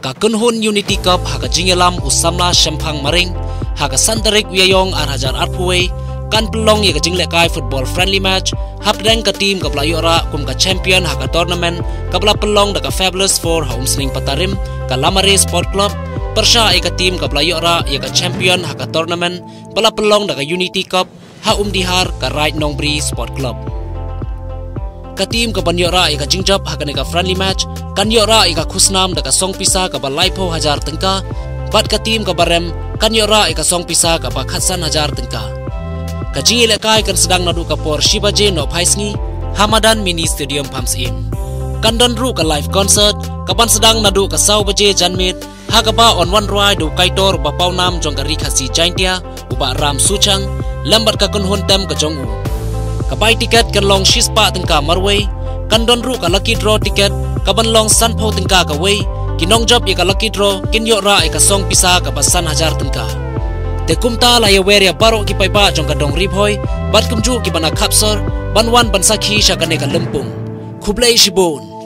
Ka Khun Unity Cup haka jingelam usamla Shempang Maring haka Santarik Wiayong Arhajar Arpuwe kan pelong ye ka jinglekai football friendly match hapdeng ka team ka playora kum ka champion haka tournament ka pelong da ka Fabulous 4 ha umsling patarim ka Lamare Sport Club persha ka team ka playora ye ka champion haka tournament pelong da ka Unity Cup ha dihar ka Raidnongbri Sport Club. Ka team ka banyora ika jingjap haka ka friendly match kan yora ika khusnam daka song pisa ka balaipo hajar tengka bat ka team ka barem kan yora ika song pisa ka khatsan hajar tengka ka jingile kai kan sedang nadu ka por shibaje no phaisngi Madan mini stadium Pahamsyiem kan don ru ka live concert ka ban sedang nadu ka sau baje janmit haka ba on one ride do kaitor ba paunam jong ka rikhasi jaintia uba ram suchang lambat ka Khun tem ka jongu kapai tiket kan long shispa tengka marway kan don ru ka lucky draw tiket ka ban long sanpho tengka ka way kinong job ye ka lucky draw kin yo ra ka song pisa ka pasan hajar tengka te kumta la ye weria baro ki pai ba jong ka dong rip hoy bat kumju ki bana khapsor ban wan ban sakhi sha ka ne ka lumpung khublei shibon